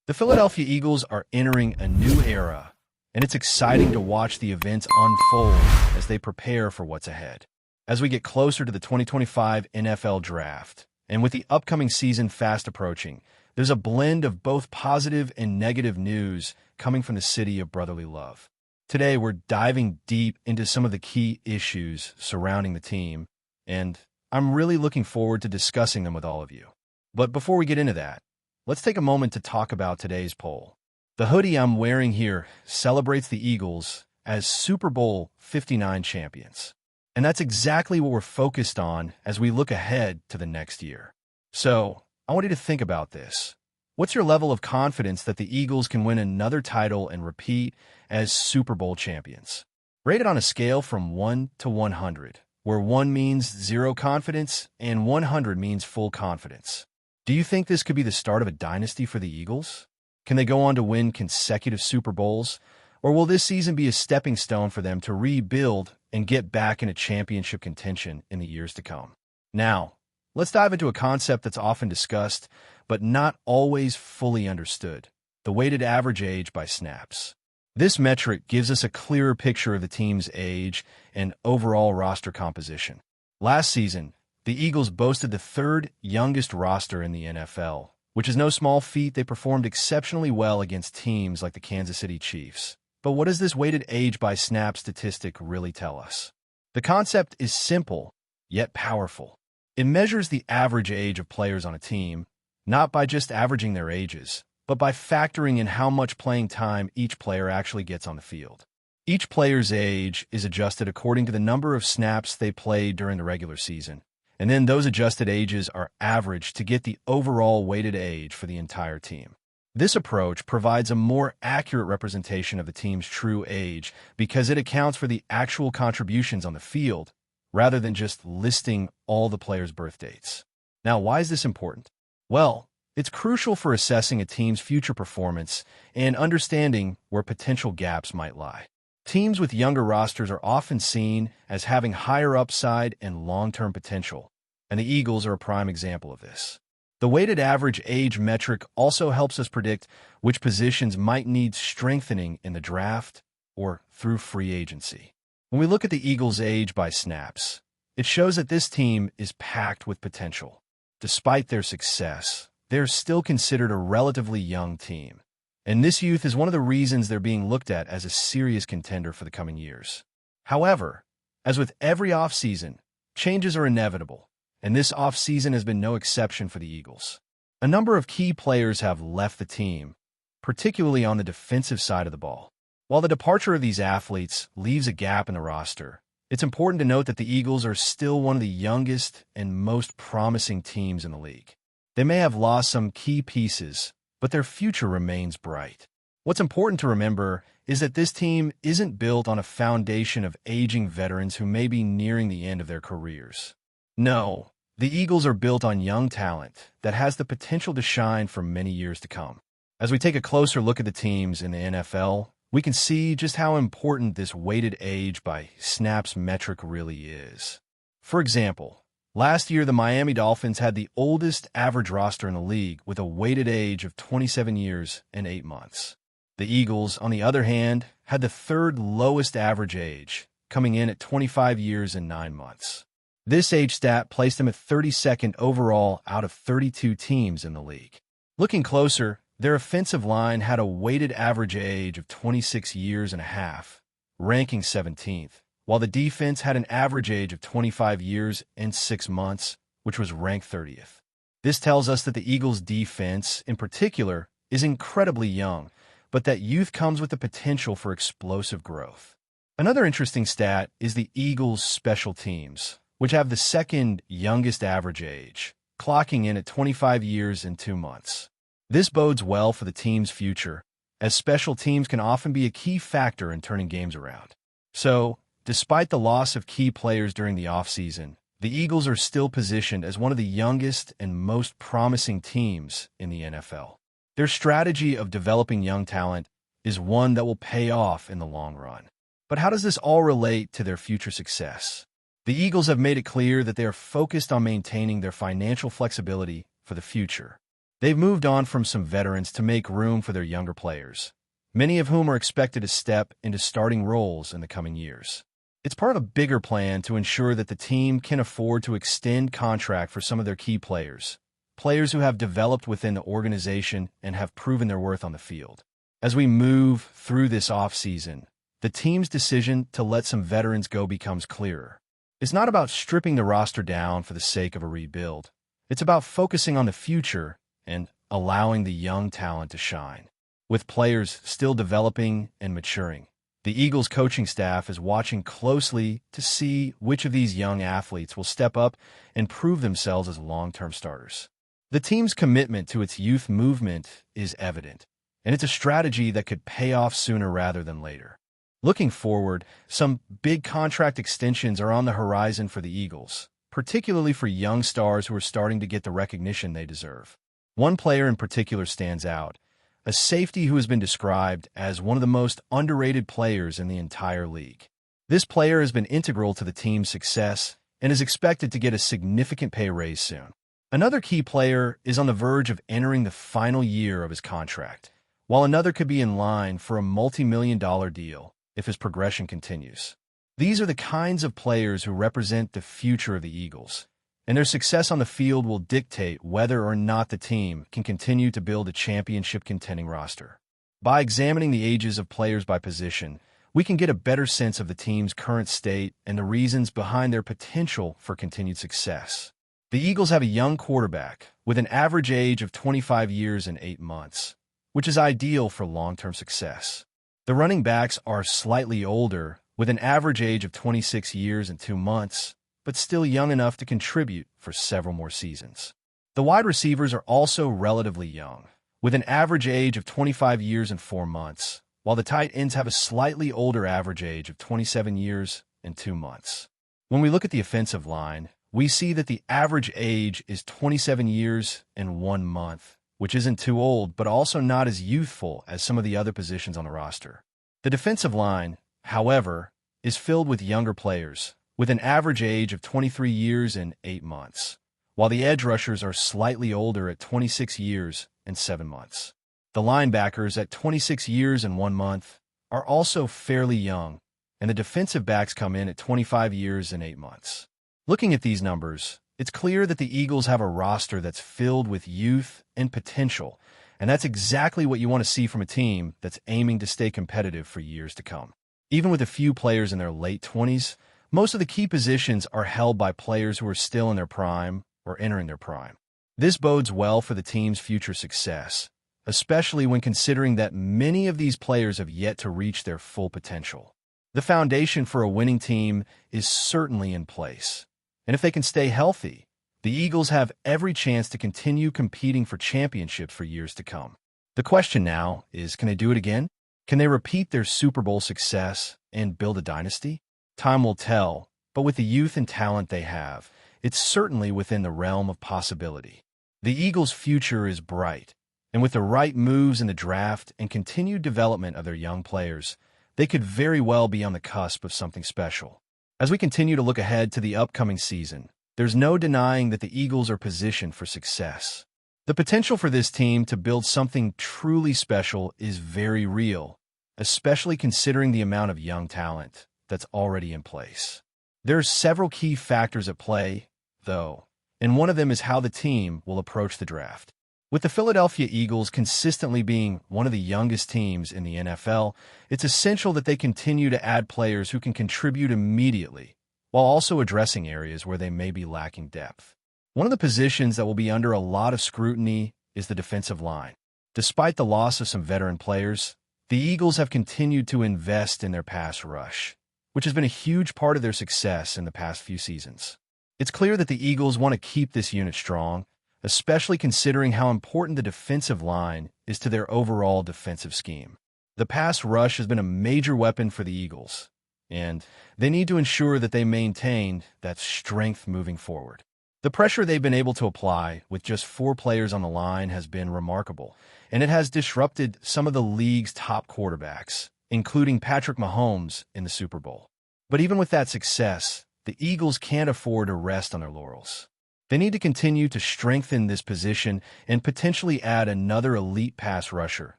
The Philadelphia Eagles are entering a new era, and it's exciting to watch the events unfold as they prepare for what's ahead. As we get closer to the 2025 NFL Draft, and with the upcoming season fast approaching, there's a blend of both positive and negative news coming from the city of brotherly love. Today, we're diving deep into some of the key issues surrounding the team, and I'm really looking forward to discussing them with all of you. But before we get into that, let's take a moment to talk about today's poll. The hoodie I'm wearing here celebrates the Eagles as Super Bowl 59 champions. And that's exactly what we're focused on as we look ahead to the next year. So, I want you to think about this. What's your level of confidence that the Eagles can win another title and repeat as Super Bowl champions? Rate it on a scale from 1 to 100, where 1 means zero confidence and 100 means full confidence. Do you think this could be the start of a dynasty for the Eagles? Can they go on to win consecutive Super Bowls? Or will this season be a stepping stone for them to rebuild and get back into championship contention in the years to come? Now, let's dive into a concept that's often discussed, but not always fully understood: the weighted average age by snaps. This metric gives us a clearer picture of the team's age and overall roster composition. Last season, the Eagles boasted the third youngest roster in the NFL, which is no small feat. They performed exceptionally well against teams like the Kansas City Chiefs. But what does this weighted age by snap statistic really tell us? The concept is simple, yet powerful. It measures the average age of players on a team, not by just averaging their ages, but by factoring in how much playing time each player actually gets on the field. Each player's age is adjusted according to the number of snaps they played during the regular season, and then those adjusted ages are averaged to get the overall weighted age for the entire team. This approach provides a more accurate representation of the team's true age because it accounts for the actual contributions on the field rather than just listing all the players' birth dates. Now, why is this important? Well, it's crucial for assessing a team's future performance and understanding where potential gaps might lie. Teams with younger rosters are often seen as having higher upside and long-term potential, and the Eagles are a prime example of this. The weighted average age metric also helps us predict which positions might need strengthening in the draft or through free agency. When we look at the Eagles' age by snaps, it shows that this team is packed with potential. Despite their success, they're still considered a relatively young team, and this youth is one of the reasons they're being looked at as a serious contender for the coming years. However, as with every offseason, changes are inevitable, and this offseason has been no exception for the Eagles. A number of key players have left the team, particularly on the defensive side of the ball. While the departure of these athletes leaves a gap in the roster, it's important to note that the Eagles are still one of the youngest and most promising teams in the league. They may have lost some key pieces, but their future remains bright. What's important to remember is that this team isn't built on a foundation of aging veterans who may be nearing the end of their careers. No, the Eagles are built on young talent that has the potential to shine for many years to come. As we take a closer look at the teams in the NFL, we can see just how important this weighted age by snaps metric really is. For example, last year the Miami Dolphins had the oldest average roster in the league with a weighted age of 27 years and 8 months. The Eagles, on the other hand, had the third lowest average age, coming in at 25 years and 9 months. This age stat placed them at 32nd overall out of 32 teams in the league. Looking closer, their offensive line had a weighted average age of 26 years and a half, ranking 17th, while the defense had an average age of 25 years and 6 months, which was ranked 30th. This tells us that the Eagles' defense, in particular, is incredibly young, but that youth comes with the potential for explosive growth. Another interesting stat is the Eagles' special teams, which have the second youngest average age, clocking in at 25 years and 2 months. This bodes well for the team's future, as special teams can often be a key factor in turning games around. So, despite the loss of key players during the offseason, the Eagles are still positioned as one of the youngest and most promising teams in the NFL. Their strategy of developing young talent is one that will pay off in the long run. But how does this all relate to their future success? The Eagles have made it clear that they are focused on maintaining their financial flexibility for the future. They've moved on from some veterans to make room for their younger players, many of whom are expected to step into starting roles in the coming years. It's part of a bigger plan to ensure that the team can afford to extend contract for some of their key players, players who have developed within the organization and have proven their worth on the field. As we move through this offseason, the team's decision to let some veterans go becomes clearer. It's not about stripping the roster down for the sake of a rebuild. It's about focusing on the future and allowing the young talent to shine. With players still developing and maturing, the Eagles coaching staff is watching closely to see which of these young athletes will step up and prove themselves as long-term starters. The team's commitment to its youth movement is evident, and it's a strategy that could pay off sooner rather than later. Looking forward, some big contract extensions are on the horizon for the Eagles, particularly for young stars who are starting to get the recognition they deserve. One player in particular stands out, a safety who has been described as one of the most underrated players in the entire league. This player has been integral to the team's success and is expected to get a significant pay raise soon. Another key player is on the verge of entering the final year of his contract, while another could be in line for a multi-million-dollar deal if his progression continues. These are the kinds of players who represent the future of the Eagles, and their success on the field will dictate whether or not the team can continue to build a championship-contending roster. By examining the ages of players by position, we can get a better sense of the team's current state and the reasons behind their potential for continued success. The Eagles have a young quarterback with an average age of 25 years and 8 months, which is ideal for long-term success. The running backs are slightly older, with an average age of 26 years and 2 months, but still young enough to contribute for several more seasons. The wide receivers are also relatively young, with an average age of 25 years and 4 months, while the tight ends have a slightly older average age of 27 years and 2 months. When we look at the offensive line, we see that the average age is 27 years and 1 month, which isn't too old, but also not as youthful as some of the other positions on the roster. The defensive line, however, is filled with younger players, with an average age of 23 years and 8 months, while the edge rushers are slightly older at 26 years and 7 months. The linebackers at 26 years and 1 month are also fairly young, and the defensive backs come in at 25 years and 8 months. Looking at these numbers, it's clear that the Eagles have a roster that's filled with youth and potential, and that's exactly what you want to see from a team that's aiming to stay competitive for years to come. Even with a few players in their late 20s, most of the key positions are held by players who are still in their prime or entering their prime. This bodes well for the team's future success, especially when considering that many of these players have yet to reach their full potential. The foundation for a winning team is certainly in place, and if they can stay healthy, the Eagles have every chance to continue competing for championships for years to come. The question now is, can they do it again? Can they repeat their Super Bowl success and build a dynasty? Time will tell, but with the youth and talent they have, it's certainly within the realm of possibility. The Eagles' future is bright, and with the right moves in the draft and continued development of their young players, they could very well be on the cusp of something special. As we continue to look ahead to the upcoming season, there's no denying that the Eagles are positioned for success. The potential for this team to build something truly special is very real, especially considering the amount of young talent that's already in place. There are several key factors at play, though, and one of them is how the team will approach the draft. With the Philadelphia Eagles consistently being one of the youngest teams in the NFL, it's essential that they continue to add players who can contribute immediately, while also addressing areas where they may be lacking depth. One of the positions that will be under a lot of scrutiny is the defensive line. Despite the loss of some veteran players, the Eagles have continued to invest in their pass rush, which has been a huge part of their success in the past few seasons. It's clear that the Eagles want to keep this unit strong, especially considering how important the defensive line is to their overall defensive scheme. The pass rush has been a major weapon for the Eagles, and they need to ensure that they maintain that strength moving forward. The pressure they've been able to apply with just 4 players on the line has been remarkable, and it has disrupted some of the league's top quarterbacks, including Patrick Mahomes in the Super Bowl. But even with that success, the Eagles can't afford to rest on their laurels. They need to continue to strengthen this position and potentially add another elite pass rusher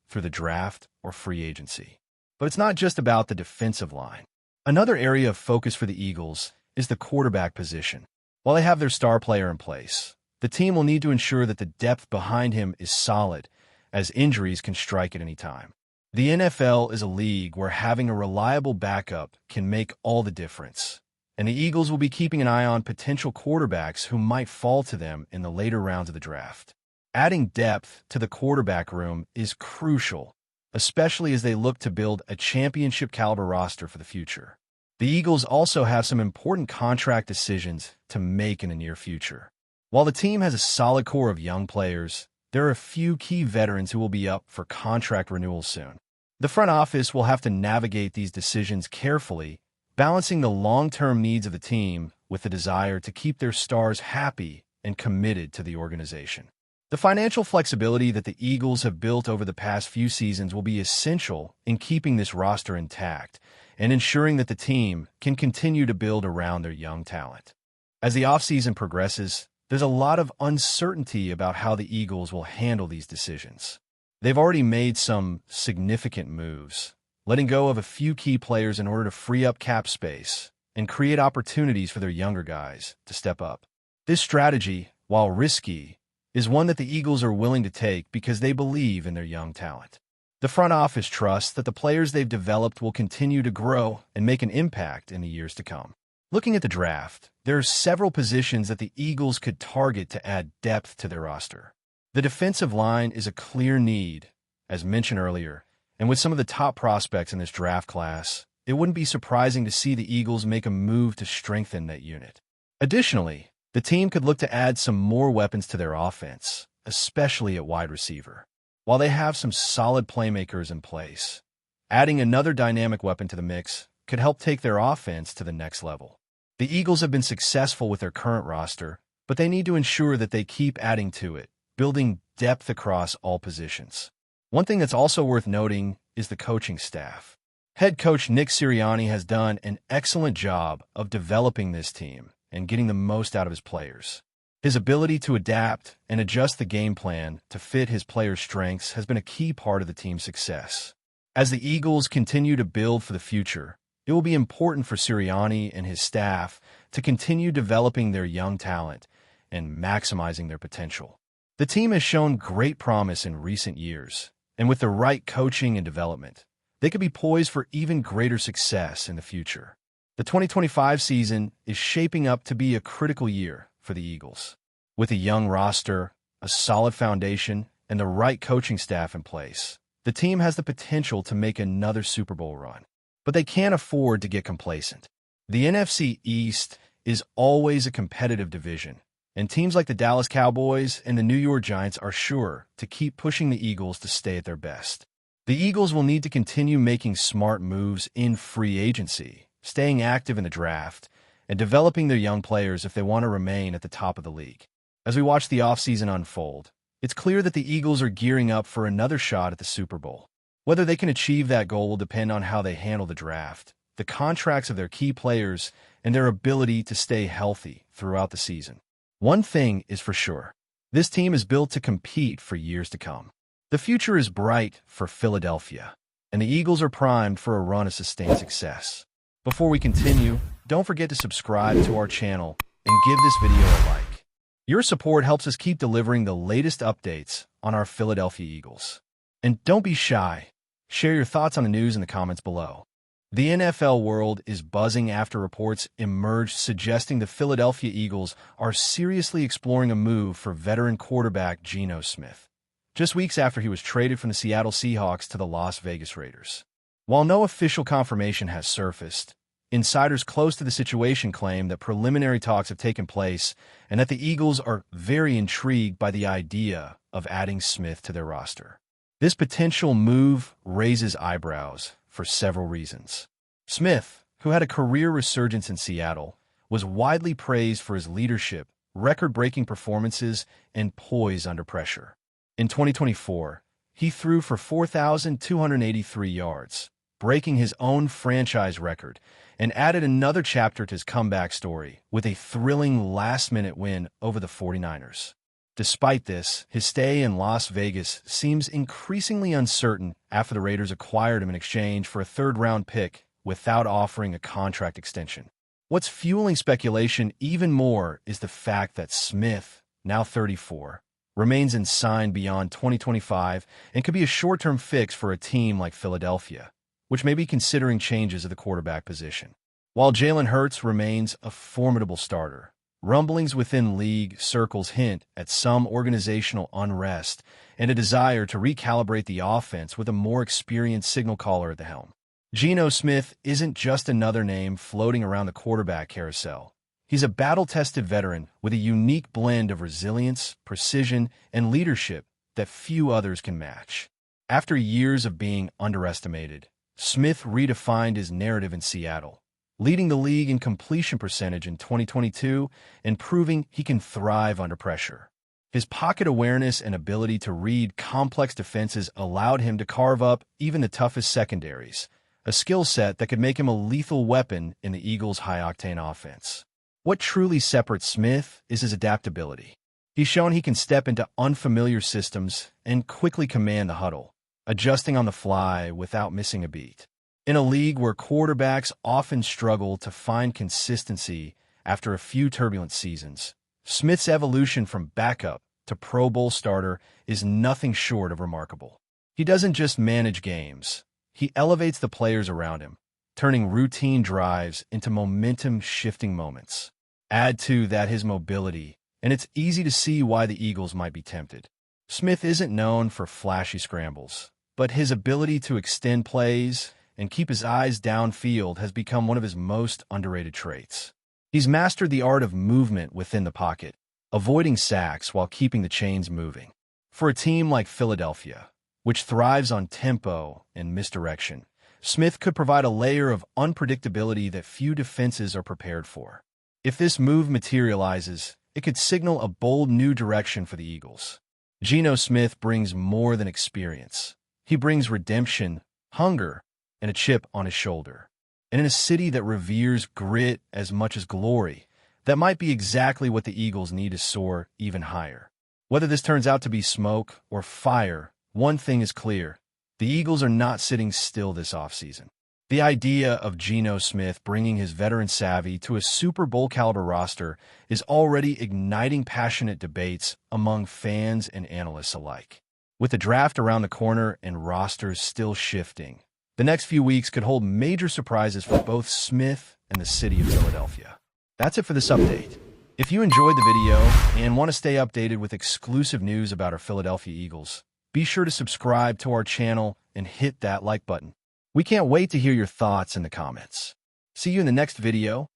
through the draft or free agency. But it's not just about the defensive line. Another area of focus for the Eagles is the quarterback position. While they have their star player in place, the team will need to ensure that the depth behind him is solid, as injuries can strike at any time. The NFL is a league where having a reliable backup can make all the difference, and the Eagles will be keeping an eye on potential quarterbacks who might fall to them in the later rounds of the draft. Adding depth to the quarterback room is crucial, especially as they look to build a championship-caliber roster for the future. The Eagles also have some important contract decisions to make in the near future. While the team has a solid core of young players, there are a few key veterans who will be up for contract renewal soon. The front office will have to navigate these decisions carefully, balancing the long-term needs of the team with the desire to keep their stars happy and committed to the organization. The financial flexibility that the Eagles have built over the past few seasons will be essential in keeping this roster intact and ensuring that the team can continue to build around their young talent. As the offseason progresses, there's a lot of uncertainty about how the Eagles will handle these decisions. They've already made some significant moves, letting go of a few key players in order to free up cap space and create opportunities for their younger guys to step up. This strategy, while risky, is one that the Eagles are willing to take because they believe in their young talent. The front office trusts that the players they've developed will continue to grow and make an impact in the years to come. Looking at the draft, there are several positions that the Eagles could target to add depth to their roster. The defensive line is a clear need, as mentioned earlier, and with some of the top prospects in this draft class, it wouldn't be surprising to see the Eagles make a move to strengthen that unit. Additionally, the team could look to add some more weapons to their offense, especially at wide receiver. While they have some solid playmakers in place, adding another dynamic weapon to the mix could help take their offense to the next level. The Eagles have been successful with their current roster, but they need to ensure that they keep adding to it, building depth across all positions. One thing that's also worth noting is the coaching staff. Head coach Nick Sirianni has done an excellent job of developing this team and getting the most out of his players. His ability to adapt and adjust the game plan to fit his players' strengths has been a key part of the team's success. As the Eagles continue to build for the future, it will be important for Sirianni and his staff to continue developing their young talent and maximizing their potential. The team has shown great promise in recent years, and with the right coaching and development, they could be poised for even greater success in the future. The 2025 season is shaping up to be a critical year for the Eagles. With a young roster, a solid foundation, and the right coaching staff in place, the team has the potential to make another Super Bowl run. But they can't afford to get complacent. The NFC East is always a competitive division, and teams like the Dallas Cowboys and the New York Giants are sure to keep pushing the Eagles to stay at their best. The Eagles will need to continue making smart moves in free agency, staying active in the draft, and developing their young players if they want to remain at the top of the league. As we watch the offseason unfold, it's clear that the Eagles are gearing up for another shot at the Super Bowl. Whether they can achieve that goal will depend on how they handle the draft, the contracts of their key players, and their ability to stay healthy throughout the season. One thing is for sure, this team is built to compete for years to come. The future is bright for Philadelphia, and the Eagles are primed for a run of sustained success. Before we continue, don't forget to subscribe to our channel and give this video a like. Your support helps us keep delivering the latest updates on our Philadelphia Eagles. And don't be shy. Share your thoughts on the news in the comments below. The NFL world is buzzing after reports emerged suggesting the Philadelphia Eagles are seriously exploring a move for veteran quarterback Geno Smith, just weeks after he was traded from the Seattle Seahawks to the Las Vegas Raiders. While no official confirmation has surfaced, insiders close to the situation claim that preliminary talks have taken place and that the Eagles are very intrigued by the idea of adding Smith to their roster. This potential move raises eyebrows for several reasons. Smith, who had a career resurgence in Seattle, was widely praised for his leadership, record-breaking performances, and poise under pressure. In 2024, he threw for 4,283 yards, breaking his own franchise record, and added another chapter to his comeback story with a thrilling last-minute win over the 49ers. Despite this, his stay in Las Vegas seems increasingly uncertain after the Raiders acquired him in exchange for a third-round pick without offering a contract extension. What's fueling speculation even more is the fact that Smith, now 34, remains unsigned beyond 2025 and could be a short-term fix for a team like Philadelphia, which may be considering changes at the quarterback position. While Jalen Hurts remains a formidable starter, rumblings within league circles hint at some organizational unrest and a desire to recalibrate the offense with a more experienced signal caller at the helm. Geno Smith isn't just another name floating around the quarterback carousel. He's a battle-tested veteran with a unique blend of resilience, precision, and leadership that few others can match. After years of being underestimated, Smith redefined his narrative in Seattle, leading the league in completion percentage in 2022 and proving he can thrive under pressure. His pocket awareness and ability to read complex defenses allowed him to carve up even the toughest secondaries, a skill set that could make him a lethal weapon in the Eagles' high-octane offense. What truly separates Smith is his adaptability. He's shown he can step into unfamiliar systems and quickly command the huddle, adjusting on the fly without missing a beat. In a league where quarterbacks often struggle to find consistency after a few turbulent seasons, Smith's evolution from backup to Pro Bowl starter is nothing short of remarkable. He doesn't just manage games, he elevates the players around him, turning routine drives into momentum-shifting moments. Add to that his mobility, and it's easy to see why the Eagles might be tempted. Smith isn't known for flashy scrambles, but his ability to extend plays and keep his eyes downfield has become one of his most underrated traits. He's mastered the art of movement within the pocket, avoiding sacks while keeping the chains moving. For a team like Philadelphia, which thrives on tempo and misdirection, Smith could provide a layer of unpredictability that few defenses are prepared for. If this move materializes, it could signal a bold new direction for the Eagles. Geno Smith brings more than experience. He brings redemption, hunger, and a chip on his shoulder. And in a city that reveres grit as much as glory, that might be exactly what the Eagles need to soar even higher. Whether this turns out to be smoke or fire, one thing is clear. The Eagles are not sitting still this offseason. The idea of Geno Smith bringing his veteran savvy to a Super Bowl-caliber roster is already igniting passionate debates among fans and analysts alike. With the draft around the corner and rosters still shifting, the next few weeks could hold major surprises for both Smith and the city of Philadelphia. That's it for this update. If you enjoyed the video and want to stay updated with exclusive news about our Philadelphia Eagles, be sure to subscribe to our channel and hit that like button. We can't wait to hear your thoughts in the comments. See you in the next video.